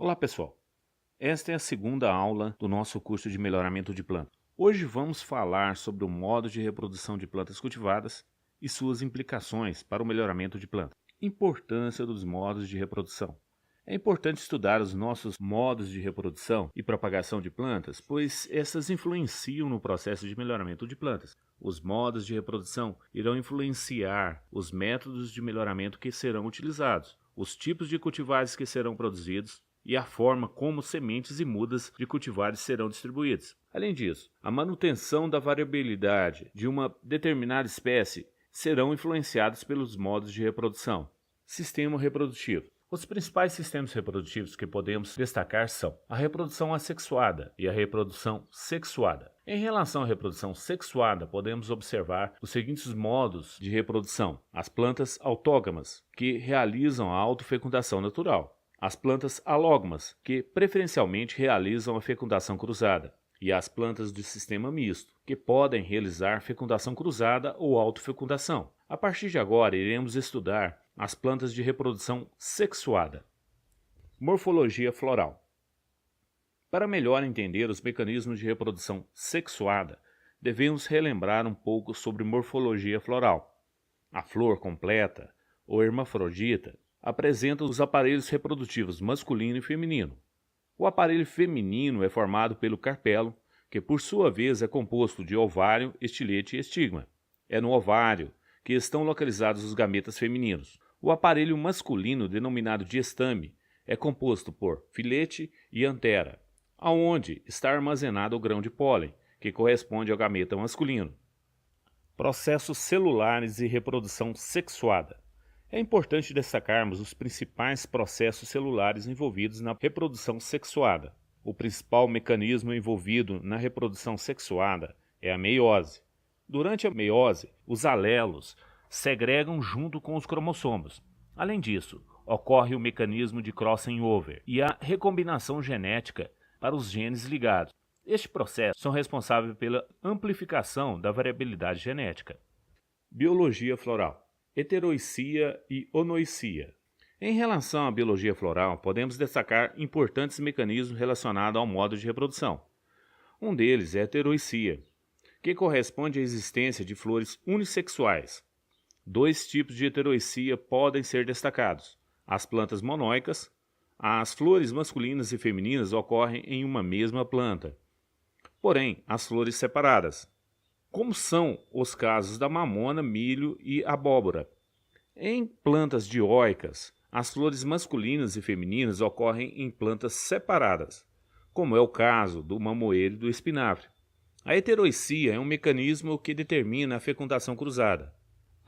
Olá pessoal, esta é a segunda aula do nosso curso de melhoramento de plantas. Hoje vamos falar sobre o modo de reprodução de plantas cultivadas e suas implicações para o melhoramento de plantas. Importância dos modos de reprodução. É importante estudar os nossos modos de reprodução e propagação de plantas, pois essas influenciam no processo de melhoramento de plantas. Os modos de reprodução irão influenciar os métodos de melhoramento que serão utilizados, os tipos de cultivares que serão produzidos e a forma como sementes e mudas de cultivares serão distribuídas. Além disso, a manutenção da variabilidade de uma determinada espécie serão influenciadas pelos modos de reprodução. Sistema reprodutivo. Os principais sistemas reprodutivos que podemos destacar são a reprodução assexuada e a reprodução sexuada. Em relação à reprodução sexuada, podemos observar os seguintes modos de reprodução: as plantas autógamas, que realizam a autofecundação natural; as plantas alógamas, que preferencialmente realizam a fecundação cruzada; e as plantas do sistema misto, que podem realizar fecundação cruzada ou autofecundação. A partir de agora, iremos estudar as plantas de reprodução sexuada. Morfologia floral. Para melhor entender os mecanismos de reprodução sexuada, devemos relembrar um pouco sobre morfologia floral. A flor completa, ou hermafrodita, apresenta os aparelhos reprodutivos masculino e feminino. O aparelho feminino é formado pelo carpelo, que por sua vez é composto de ovário, estilete e estigma. É no ovário que estão localizados os gametas femininos. O aparelho masculino, denominado diastame, é composto por filete e antera, aonde está armazenado o grão de pólen, que corresponde ao gameta masculino. Processos celulares e reprodução sexuada. É importante destacarmos os principais processos celulares envolvidos na reprodução sexuada. O principal mecanismo envolvido na reprodução sexuada é a meiose. Durante a meiose, os alelos segregam junto com os cromossomos. Além disso, ocorre o mecanismo de crossing over e a recombinação genética para os genes ligados. Este processo são responsáveis pela amplificação da variabilidade genética. Biologia floral. Heteroicia e onoicia. Em relação à biologia floral, podemos destacar importantes mecanismos relacionados ao modo de reprodução. Um deles é a heteroicia, que corresponde à existência de flores unissexuais. Dois tipos de heteroicia podem ser destacados: as plantas monóicas. As flores masculinas e femininas ocorrem em uma mesma planta, porém as flores separadas, como são os casos da mamona, milho e abóbora. Em plantas dioicas, as flores masculinas e femininas ocorrem em plantas separadas, como é o caso do mamoeiro e do espinafre. A heteroicia é um mecanismo que determina a fecundação cruzada.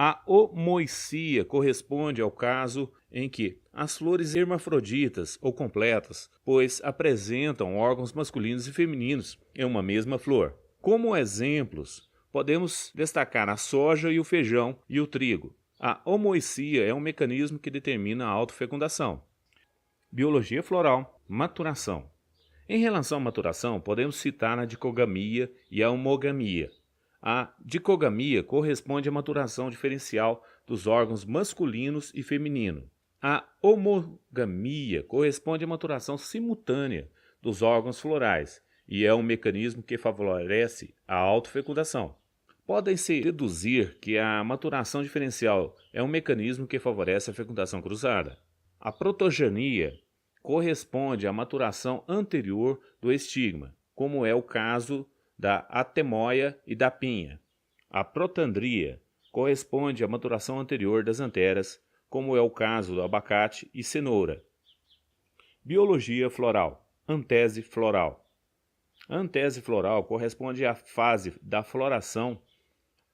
A homoicia corresponde ao caso em que as flores hermafroditas ou completas, pois apresentam órgãos masculinos e femininos em uma mesma flor. Como exemplos, podemos destacar a soja e o feijão e o trigo. A homoicia é um mecanismo que determina a autofecundação. Biologia floral. Maturação. Em relação à maturação, podemos citar a dicogamia e a homogamia. A dicogamia corresponde à maturação diferencial dos órgãos masculinos e feminino. A homogamia corresponde à maturação simultânea dos órgãos florais e é um mecanismo que favorece a autofecundação. Pode-se deduzir que a maturação diferencial é um mecanismo que favorece a fecundação cruzada. A protogenia corresponde à maturação anterior do estigma, como é o caso da atemoia e da pinha. A protandria corresponde à maturação anterior das anteras, como é o caso do abacate e cenoura. Biologia floral. Antese floral. A antese floral corresponde à fase da floração,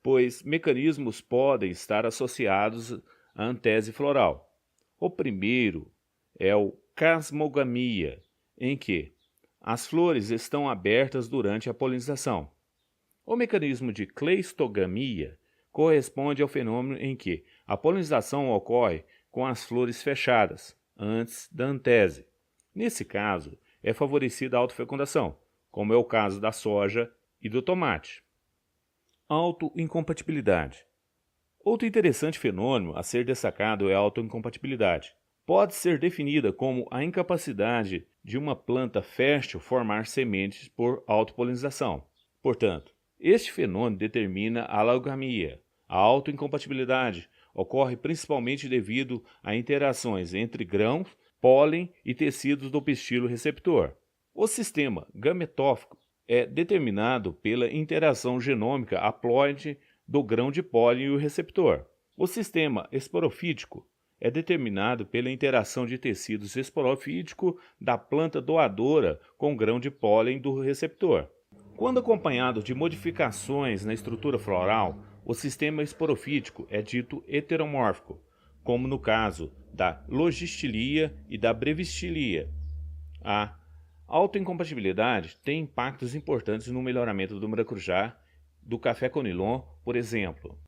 pois mecanismos podem estar associados à antese floral. O primeiro é o casmogamia, em que as flores estão abertas durante a polinização. O mecanismo de cleistogamia corresponde ao fenômeno em que a polinização ocorre com as flores fechadas, antes da antese. Nesse caso, é favorecida a autofecundação, como é o caso da soja e do tomate. Autoincompatibilidade. Outro interessante fenômeno a ser destacado é a autoincompatibilidade. pode ser definida como a incapacidade de uma planta fértil formar sementes por autopolinização. Portanto, este fenômeno determina a alogamia. A autoincompatibilidade ocorre principalmente devido a interações entre grãos, pólen e tecidos do pistilo receptor. O sistema gametófito é determinado pela interação genômica haploide do grão de pólen e o receptor. O sistema esporofítico é determinado pela interação de tecidos esporofítico da planta doadora com o grão de pólen do receptor. Quando acompanhado de modificações na estrutura floral, o sistema esporofítico é dito heteromórfico, como no caso da logistilia e da brevistilia. A autoincompatibilidade tem impactos importantes no melhoramento do maracujá, do café conilon, por exemplo.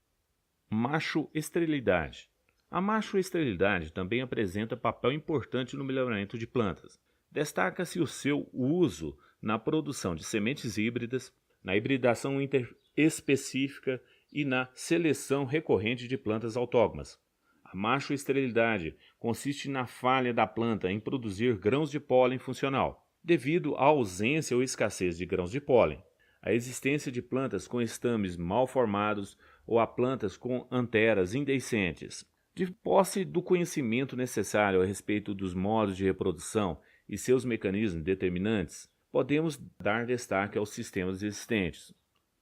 Macho-esterilidade. A macho-esterilidade também apresenta papel importante no melhoramento de plantas. Destaca-se o seu uso na produção de sementes híbridas, na hibridação interespecífica e na seleção recorrente de plantas autógonas. A macho-esterilidade consiste na falha da planta em produzir grãos de pólen funcional, devido à ausência ou escassez de grãos de pólen, a existência de plantas com estames mal formados ou a plantas com anteras indehiscentes. De posse do conhecimento necessário a respeito dos modos de reprodução e seus mecanismos determinantes, podemos dar destaque aos sistemas existentes.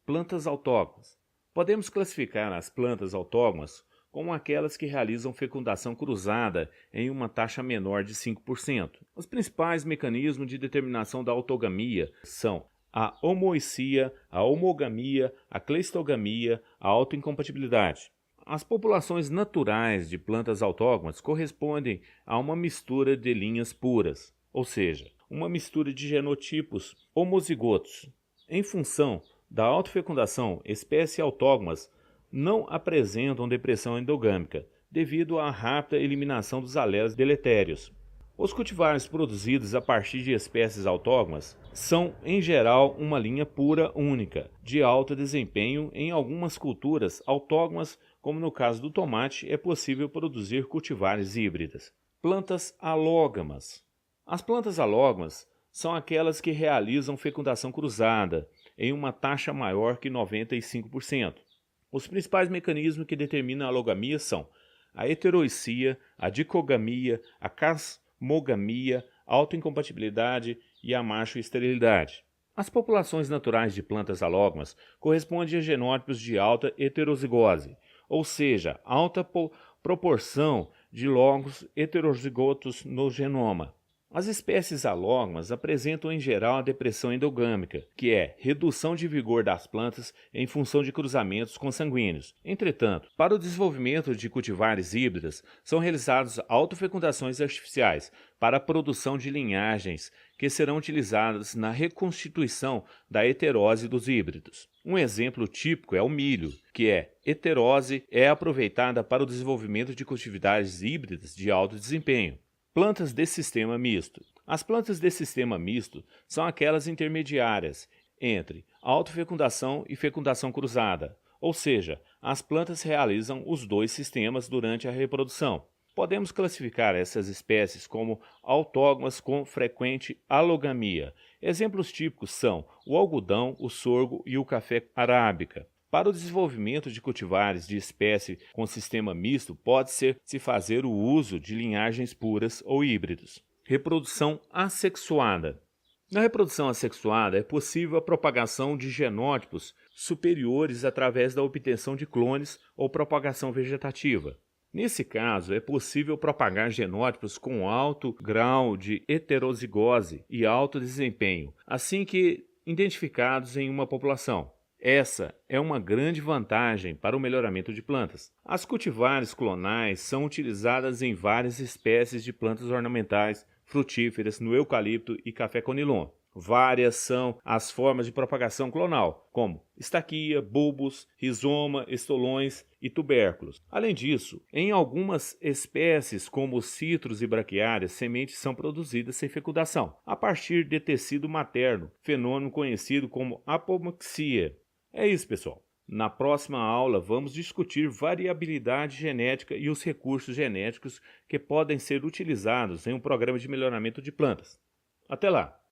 Plantas autógonas. Podemos classificar as plantas autógonas como aquelas que realizam fecundação cruzada em uma taxa menor de 5%. Os principais mecanismos de determinação da autogamia são a homoicia, a homogamia, a cleistogamia, a autoincompatibilidade. As populações naturais de plantas autógonas correspondem a uma mistura de linhas puras, ou seja, uma mistura de genotipos homozigotos. Em função da autofecundação, espécies autógonas não apresentam depressão endogâmica, devido à rápida eliminação dos alelos deletérios. Os cultivares produzidos a partir de espécies autógonas são, em geral, uma linha pura única, de alto desempenho. Em algumas culturas autógonas, como no caso do tomate, é possível produzir cultivares híbridas. Plantas alógamas. As plantas alógamas são aquelas que realizam fecundação cruzada em uma taxa maior que 95%. Os principais mecanismos que determinam a alogamia são a heteroicia, a dicogamia, a casmogamia, a autoincompatibilidade e a macho-esterilidade. As populações naturais de plantas alógamas correspondem a genótipos de alta heterozigose, ou seja, alta proporção de logos heterozigotos no genoma. As espécies alógamas apresentam em geral a depressão endogâmica, que é redução de vigor das plantas em função de cruzamentos consanguíneos. Entretanto, para o desenvolvimento de cultivares híbridas, são realizadas autofecundações artificiais para a produção de linhagens que serão utilizadas na reconstituição da heterose dos híbridos. Um exemplo típico é o milho, que heterose é aproveitada para o desenvolvimento de cultivares híbridas de alto desempenho. Plantas de sistema misto. As plantas de sistema misto são aquelas intermediárias entre autofecundação e fecundação cruzada, ou seja, as plantas realizam os dois sistemas durante a reprodução. Podemos classificar essas espécies como autógonas com frequente alogamia. Exemplos típicos são o algodão, o sorgo e o café arábica. Para o desenvolvimento de cultivares de espécie com sistema misto, pode-se fazer o uso de linhagens puras ou híbridos. Reprodução assexuada. Na reprodução assexuada, é possível a propagação de genótipos superiores através da obtenção de clones ou propagação vegetativa. Nesse caso, é possível propagar genótipos com alto grau de heterozigose e alto desempenho, assim que identificados em uma população. Essa é uma grande vantagem para o melhoramento de plantas. As cultivares clonais são utilizadas em várias espécies de plantas ornamentais, frutíferas, no eucalipto e café conilon. Várias são as formas de propagação clonal, como estaquia, bulbos, rizoma, estolões e tubérculos. Além disso, em algumas espécies, como os citros e braquiárias, sementes são produzidas sem fecundação, a partir de tecido materno, fenômeno conhecido como apomaxia. É isso, pessoal. Na próxima aula, vamos discutir variabilidade genética e os recursos genéticos que podem ser utilizados em um programa de melhoramento de plantas. Até lá!